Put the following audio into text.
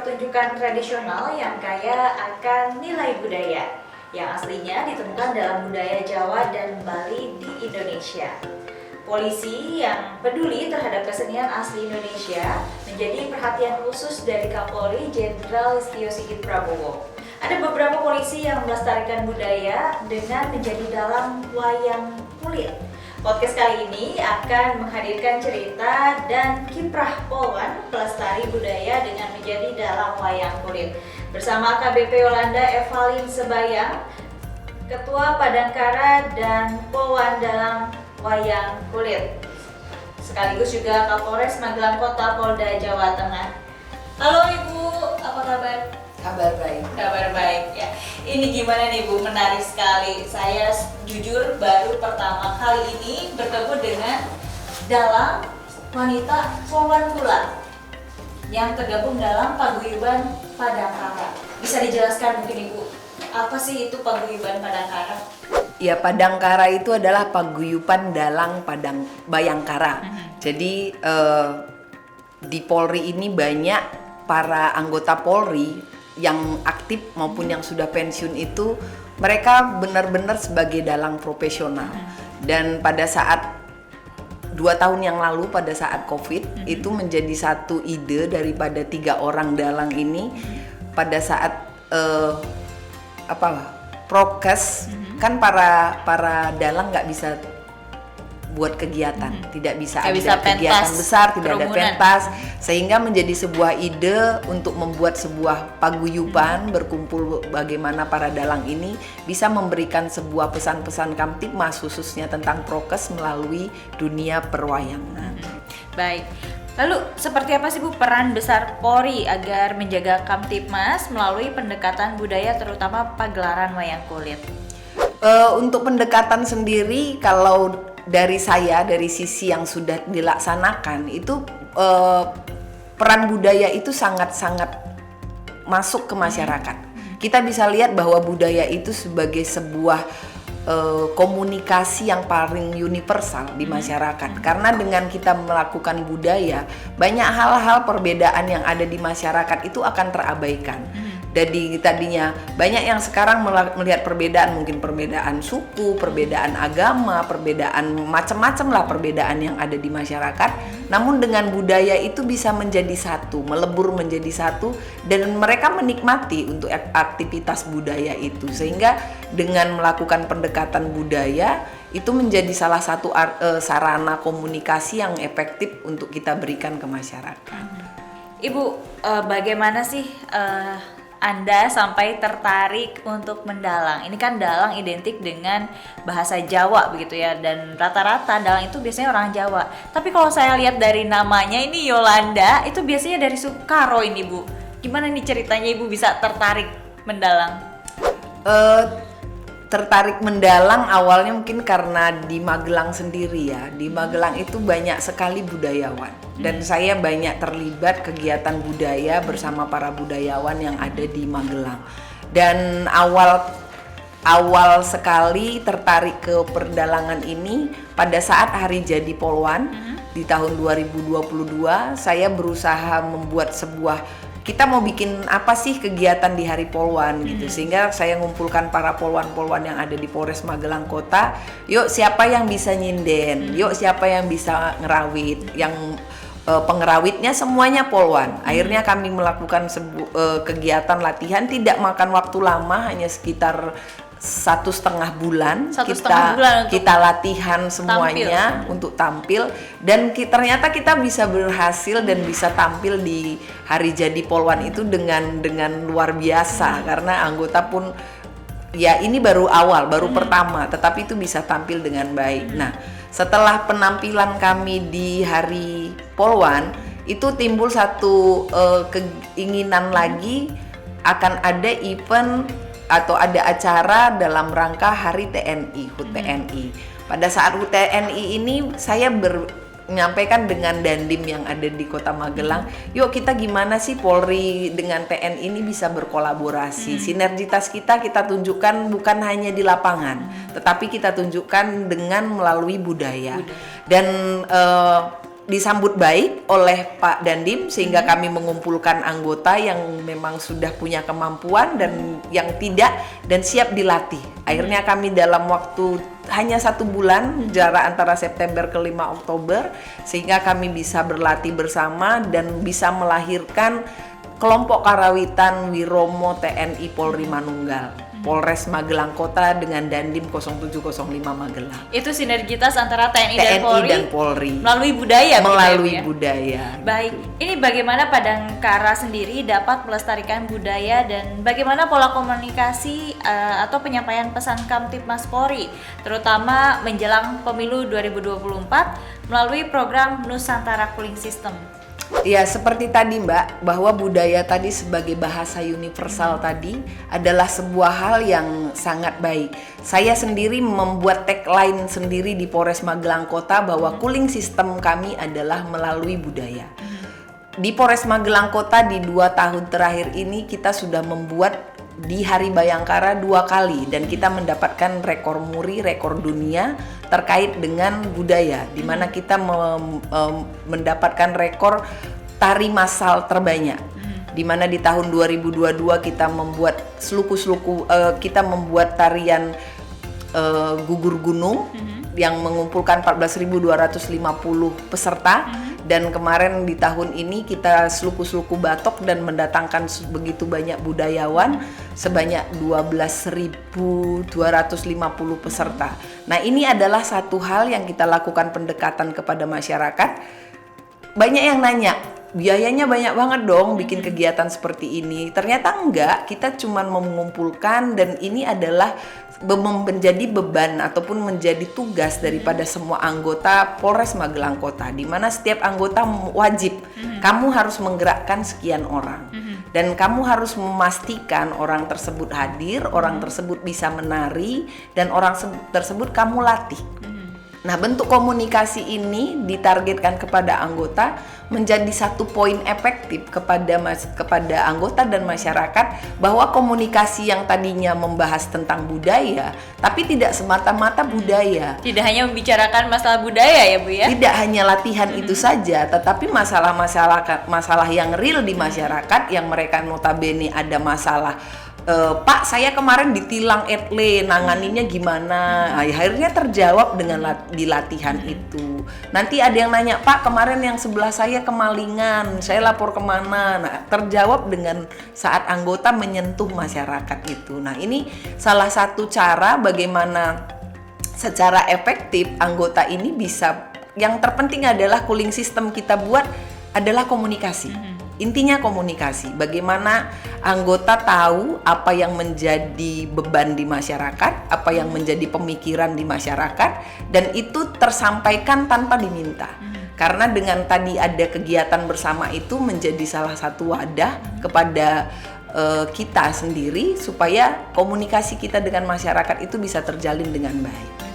pertunjukan tradisional yang kaya akan nilai budaya yang aslinya ditemukan dalam budaya Jawa dan Bali di Indonesia. Polisi yang peduli terhadap kesenian asli Indonesia menjadi perhatian khusus dari Kapolri Jenderal Listio Sigit Prabowo. Ada beberapa polisi yang melestarikan budaya dengan menjadi dalang wayang kulit. Podcast kali ini akan menghadirkan cerita dan kiprah Polwan pelestari budaya dengan menjadi dalang wayang kulit. Bersama AKBP Yolanda Evalin Sebayang, Ketua Padangkara dan Polwan dalam wayang kulit, sekaligus juga Kapolres Magelang Kota Polda Jawa Tengah. Halo Ibu, apa kabar? Kabar baik. Kabar baik ya. Ini gimana nih Bu? Menarik sekali. Saya jujur baru pertama kali ini bertemu dengan dalang wanita Polwan pula yang tergabung dalam Paguyuban Padangkara. Bisa dijelaskan mungkin Ibu, apa sih itu Paguyuban Padangkara? Ya, Padangkara itu adalah paguyuban dalang Bayangkara. Jadi di Polri ini banyak para anggota Polri yang aktif maupun yang sudah pensiun itu mereka benar-benar sebagai dalang profesional. Dan pada saat 2 tahun yang lalu pada saat COVID itu menjadi satu ide daripada 3 orang dalang ini pada saat prokes. Kan para dalang nggak bisa buat kegiatan, tidak bisa ada kegiatan besar, tidak ada pentas, sehingga menjadi sebuah ide untuk membuat sebuah paguyuban berkumpul bagaimana para dalang ini bisa memberikan sebuah pesan-pesan Kamtibmas khususnya tentang prokes melalui dunia perwayangan. Baik. Lalu seperti apa sih Bu peran besar Polri agar menjaga Kamtibmas melalui pendekatan budaya terutama pagelaran wayang kulit? Untuk pendekatan sendiri, kalau dari sisi yang sudah dilaksanakan itu peran budaya itu sangat-sangat masuk ke masyarakat. Kita bisa lihat bahwa budaya itu sebagai sebuah komunikasi yang paling universal di masyarakat. Karena dengan kita melakukan budaya, banyak hal-hal perbedaan yang ada di masyarakat itu akan terabaikan. Jadi tadinya banyak yang sekarang melihat perbedaan, mungkin perbedaan suku, perbedaan agama, perbedaan macam-macam lah perbedaan yang ada di masyarakat. Namun dengan budaya itu bisa menjadi satu, melebur menjadi satu, dan mereka menikmati untuk aktivitas budaya itu. Sehingga dengan melakukan pendekatan budaya itu menjadi salah satu sarana komunikasi yang efektif untuk kita berikan ke masyarakat. Ibu, bagaimana sih Anda sampai tertarik untuk mendalang? Ini kan dalang identik dengan bahasa Jawa begitu ya, dan rata-rata dalang itu biasanya orang Jawa. Tapi kalau saya lihat dari namanya ini Yolanda, itu biasanya dari Sukaro ini Bu. Gimana nih ceritanya Ibu bisa tertarik mendalang? Tertarik mendalang awalnya mungkin karena di Magelang sendiri ya. Di Magelang itu banyak sekali budayawan. Dan saya banyak terlibat kegiatan budaya bersama para budayawan yang ada di Magelang. Dan awal sekali tertarik ke perdalangan ini pada saat hari jadi Polwan di tahun 2022. Saya berusaha membuat kita mau bikin apa sih kegiatan di Hari Polwan gitu, sehingga saya ngumpulkan para polwan-polwan yang ada di Polres Magelang Kota. Yuk siapa yang bisa nyinden, yuk siapa yang bisa ngerawit, yang pengerawitnya semuanya polwan. Akhirnya kami melakukan kegiatan latihan, tidak makan waktu lama, hanya sekitar 1,5 bulan. Kita latihan semuanya untuk tampil, dan ternyata kita bisa berhasil dan bisa tampil di hari jadi Polwan itu dengan luar biasa. Karena anggota pun ya ini baru pertama, tetapi itu bisa tampil dengan baik. Nah, setelah penampilan kami di hari Polwan itu timbul satu keinginan lagi, akan ada event atau ada acara dalam rangka Hari TNI, HUT TNI. Pada saat HUT TNI ini saya menyampaikan dengan Dandim yang ada di Kota Magelang, yuk kita gimana sih Polri dengan TNI ini bisa berkolaborasi. Sinergitas kita tunjukkan bukan hanya di lapangan, tetapi kita tunjukkan dengan melalui budaya. Dan disambut baik oleh Pak Dandim sehingga kami mengumpulkan anggota yang memang sudah punya kemampuan dan yang tidak dan siap dilatih. Akhirnya kami dalam waktu hanya 1 bulan jarak antara September ke 5 Oktober sehingga kami bisa berlatih bersama dan bisa melahirkan kelompok karawitan Wiromo TNI Polri Manunggal. Polres Magelang Kota dengan Dandim 0705 Magelang. Itu sinergitas antara TNI, TNI dan Polri melalui budaya. Melalui gitu ya, Bu, ya? budaya. Baik, ini bagaimana Padangkara sendiri dapat melestarikan budaya dan bagaimana pola komunikasi atau penyampaian pesan Kamtibmas Polri, terutama menjelang pemilu 2024 melalui program Nusantara Cooling System. Ya, seperti tadi Mbak, bahwa budaya tadi sebagai bahasa universal tadi adalah sebuah hal yang sangat baik. Saya sendiri membuat tagline sendiri di Polres Magelang Kota bahwa cooling system kami adalah melalui budaya. Di Polres Magelang Kota di 2 tahun terakhir ini kita sudah membuat di Hari Bayangkara 2 kali dan kita mendapatkan rekor muri, rekor dunia terkait dengan budaya, di mana kita mendapatkan rekor tari massal terbanyak. Di mana di tahun 2022 kita membuat kita membuat tarian gugur gunung yang mengumpulkan 14.250 peserta. Dan kemarin di tahun ini kita sluku-sluku batok dan mendatangkan begitu banyak budayawan sebanyak 12.250 peserta. Nah, ini adalah satu hal yang kita lakukan pendekatan kepada masyarakat. Banyak yang nanya, biayanya banyak banget dong bikin kegiatan seperti ini. Ternyata enggak, kita cuma mengumpulkan dan ini adalah menjadi beban ataupun menjadi tugas daripada semua anggota Polres Magelang Kota, di mana setiap anggota wajib kamu harus menggerakkan sekian orang dan kamu harus memastikan orang tersebut hadir, orang tersebut bisa menari dan orang tersebut kamu latih. Nah, bentuk komunikasi ini ditargetkan kepada anggota menjadi satu poin efektif kepada anggota dan masyarakat bahwa komunikasi yang tadinya membahas tentang budaya, tapi tidak semata-mata budaya. Tidak hanya membicarakan masalah budaya ya Bu ya? Tidak hanya latihan itu saja, tetapi masalah yang real di masyarakat yang mereka notabene ada masalah. Pak, saya kemarin ditilang etle, nanganinya gimana? Nah, akhirnya terjawab dengan di latihan itu. Nanti ada yang nanya, Pak, kemarin yang sebelah saya kemalingan, saya lapor kemana? Nah, terjawab dengan saat anggota menyentuh masyarakat itu. Nah, ini salah satu cara bagaimana secara efektif anggota ini bisa. Yang terpenting adalah cooling system kita buat adalah komunikasi. Intinya komunikasi, bagaimana anggota tahu apa yang menjadi beban di masyarakat, apa yang menjadi pemikiran di masyarakat, dan itu tersampaikan tanpa diminta. Karena dengan tadi ada kegiatan bersama itu menjadi salah satu wadah kepada kita sendiri supaya komunikasi kita dengan masyarakat itu bisa terjalin dengan baik.